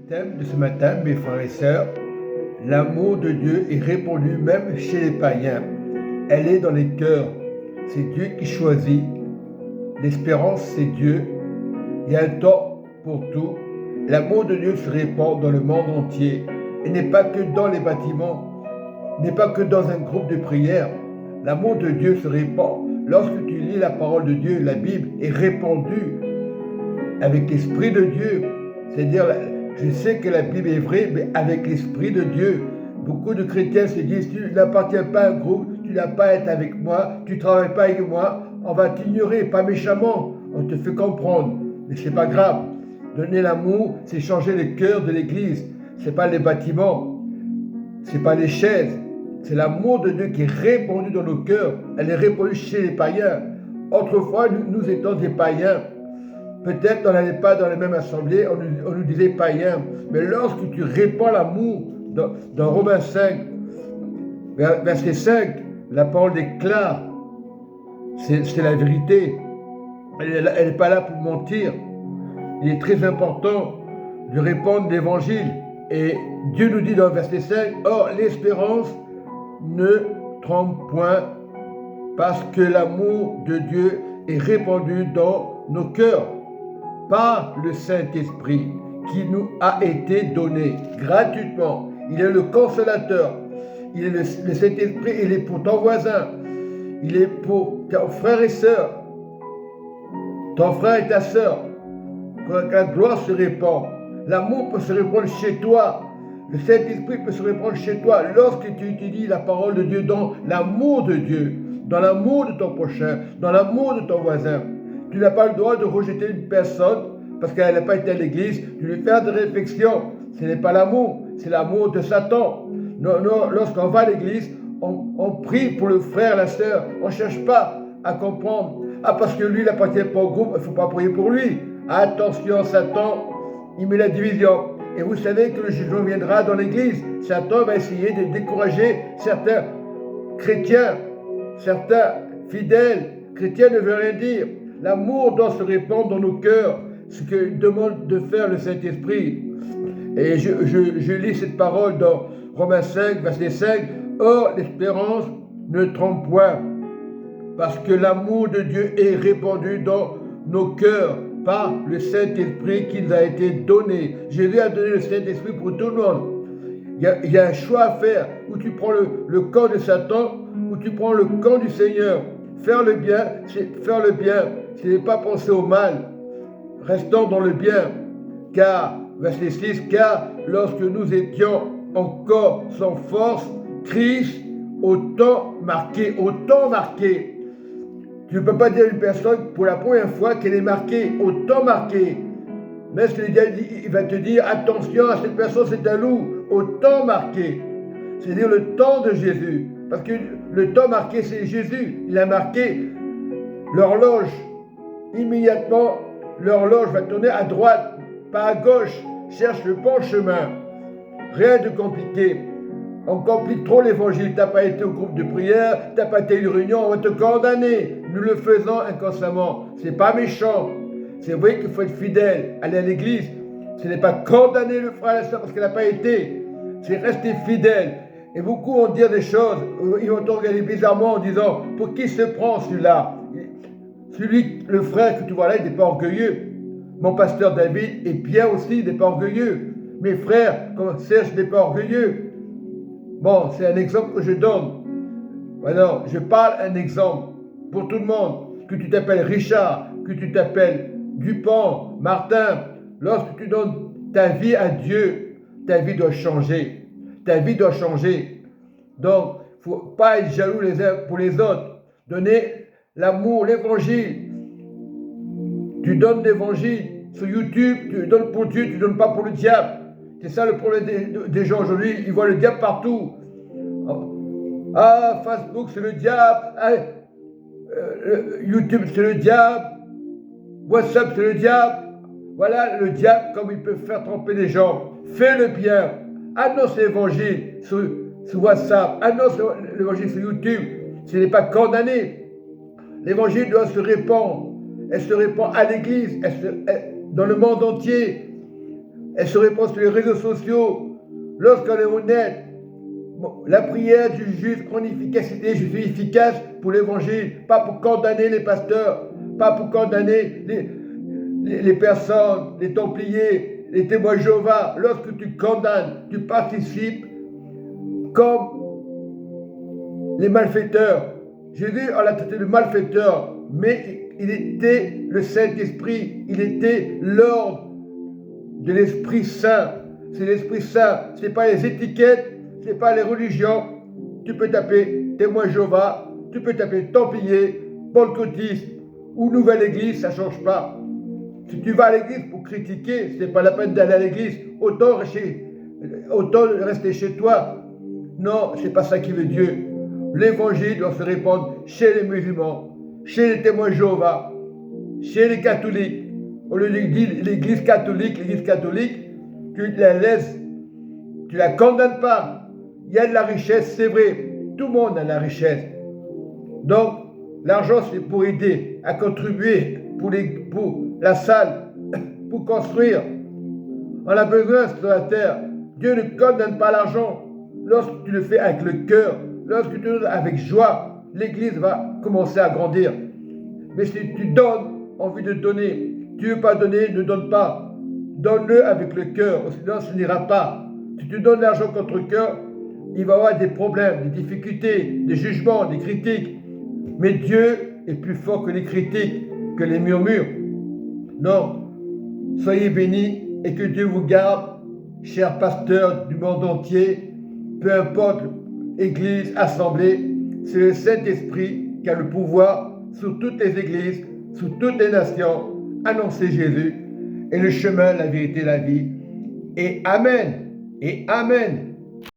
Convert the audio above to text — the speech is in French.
thème de ce matin, mes frères et sœurs, l'amour de Dieu est répandu même chez les païens. Elle est dans les cœurs. C'est Dieu qui choisit. L'espérance, c'est Dieu. Il y a un temps pour tout. L'amour de Dieu se répand dans le monde entier. Et n'est pas que dans les bâtiments, n'est pas que dans un groupe de prière. L'amour de Dieu se répand. Lorsque tu lis la parole de Dieu, la Bible est répandue avec l'Esprit de Dieu. C'est-à-dire, je sais que la Bible est vraie, mais avec l'Esprit de Dieu. Beaucoup de chrétiens se disent, tu n'appartiens pas à un groupe, tu n'as pas à être avec moi, tu ne travailles pas avec moi, on va t'ignorer, pas méchamment, on te fait comprendre. Mais ce n'est pas grave. Donner l'amour, c'est changer le cœur de l'Église. Ce n'est pas les bâtiments, ce n'est pas les chaises. C'est l'amour de Dieu qui est répandu dans nos cœurs. Elle est répandue chez les païens. Autrefois, nous étions des païens. Peut-être on n'allait pas dans les mêmes assemblées, on nous disait païens. Mais lorsque tu répands l'amour, dans Romains 5, verset 5, la parole déclare, c'est la vérité. Elle n'est pas là pour mentir. Il est très important de répandre l'évangile. Et Dieu nous dit dans verset 5, or l'espérance ne trompe point, parce que l'amour de Dieu est répandu dans nos cœurs par le Saint-Esprit qui nous a été donné gratuitement. Il est le consolateur. Il est le Saint-Esprit, il est pour ton voisin. Il est pour ton frère et sœur. Ton frère et ta sœur. Quand la gloire se répand, l'amour peut se répandre chez toi. Le Saint-Esprit peut se répandre chez toi lorsque tu étudies la parole de Dieu dans l'amour de Dieu, dans l'amour de ton prochain, dans l'amour de ton voisin. Tu n'as pas le droit de rejeter une personne parce qu'elle n'a pas été à l'église, de lui faire des réflexions. Ce n'est pas l'amour, c'est l'amour de Satan. Lorsqu'on va à l'église, on prie pour le frère, la sœur. On ne cherche pas à comprendre. Ah, parce que lui, il n'appartient pas au groupe, il ne faut pas prier pour lui. Attention, Satan, il met la division. Et vous savez que le jugement viendra dans l'église. Satan va essayer de décourager certains chrétiens, certains fidèles. Chrétiens ne veut rien dire. L'amour doit se répandre dans nos cœurs, ce que demande de faire le Saint-Esprit. Et je lis cette parole dans Romains 5, verset 5. Or, l'espérance ne trompe point, parce que l'amour de Dieu est répandu dans nos cœurs par le Saint-Esprit qui nous a été donné. Jésus a donné le Saint-Esprit pour tout le monde. Il y a un choix à faire, où tu prends le camp de Satan, ou tu prends le camp du Seigneur. Faire le bien, ce n'est pas penser au mal. Restons dans le bien. Car, verset 6, car lorsque nous étions encore sans force, Christ, au temps marqué. Tu ne peux pas dire à une personne pour la première fois qu'elle est marquée, au temps marqué. Mais ce que il va te dire, attention à cette personne, c'est un loup, au temps marqué. C'est-à-dire le temps de Jésus. Parce que le temps marqué, c'est Jésus. Il a marqué l'horloge. Immédiatement, l'horloge va tourner à droite, pas à gauche. Cherche le bon chemin. Rien de compliqué. On complique trop l'évangile. Tu n'as pas été au groupe de prière, tu n'as pas été à une réunion, on va te condamner. Nous le faisons inconsciemment. Ce n'est pas méchant. C'est vrai qu'il faut être fidèle, aller à l'église. Ce n'est pas condamner le frère et la sœur parce qu'elle n'a pas été. C'est rester fidèle. Et beaucoup vont dire des choses, ils vont te regarder bizarrement en disant, pour qui se prend celui-là? Le frère que tu vois là, il n'est pas orgueilleux. Mon pasteur David est bien aussi, il n'est pas orgueilleux. Mes frères, comme Serge, n'est pas orgueilleux. Bon, c'est un exemple que je donne. Alors, je parle un exemple pour tout le monde. Que tu t'appelles Richard, que tu t'appelles Dupont, Martin, lorsque tu donnes ta vie à Dieu, ta vie doit changer. Ta vie doit changer. Donc, il ne faut pas être jaloux les uns pour les autres. Donner l'amour, l'évangile. Tu donnes l'évangile sur YouTube, tu le donnes pour Dieu, tu ne donnes pas pour le diable. C'est ça le problème des gens aujourd'hui. Ils voient le diable partout. Ah, Facebook, c'est le diable. Ah, YouTube, c'est le diable. WhatsApp, c'est le diable. Voilà le diable, comme il peut faire tromper les gens. Fais le bien. Annonce l'évangile sur WhatsApp. Annonce l'évangile sur YouTube. Ce n'est pas condamné. L'évangile doit se répandre. Elle se répand à l'église, dans le monde entier. Elle se répand sur les réseaux sociaux. Lorsqu'on est honnête, la prière du juste en efficacité, je suis efficace pour l'évangile, pas pour condamner les pasteurs, pas pour condamner les personnes, les templiers, les témoins de Jéhovah. Lorsque tu condamnes, tu participes comme les malfaiteurs. Jésus en l'a traité de malfaiteur, mais il était le Saint-Esprit, il était l'ordre de l'Esprit Saint. C'est l'Esprit Saint, ce n'est pas les étiquettes, ce n'est pas les religions. Tu peux taper témoin Jéhovah, tu peux taper templier, pentecôtiste ou nouvelle église, ça ne change pas. Si tu vas à l'église pour critiquer, ce n'est pas la peine d'aller à l'église, autant rester chez toi. Non, ce n'est pas ça qui veut Dieu. L'évangile doit se répandre chez les musulmans, chez les témoins de Jéhovah, chez les catholiques. Au lieu de dire l'église catholique, tu la laisses, tu la condamnes pas. Il y a de la richesse, c'est vrai. Tout le monde a de la richesse. Donc, l'argent, c'est pour aider, à contribuer pour la salle, pour construire. On a besoin sur la terre. Dieu ne condamne pas l'argent. Lorsque tu le fais avec le cœur, lorsque tu le fais avec joie, l'église va commencer à grandir. Mais si tu donnes, envie de donner, tu ne veux pas donner, ne donne pas. Donne-le avec le cœur, sinon ce n'ira pas. Si tu donnes l'argent contre le cœur, il va y avoir des problèmes, des difficultés, des jugements, des critiques. Mais Dieu est plus fort que les critiques, que les murmures. Non, soyez bénis et que Dieu vous garde, chers pasteurs du monde entier, peu importe, église, assemblée, c'est le Saint-Esprit qui a le pouvoir sur toutes les églises, sur toutes les nations, annoncer Jésus est le chemin, la vérité, la vie. Et Amen. Et Amen.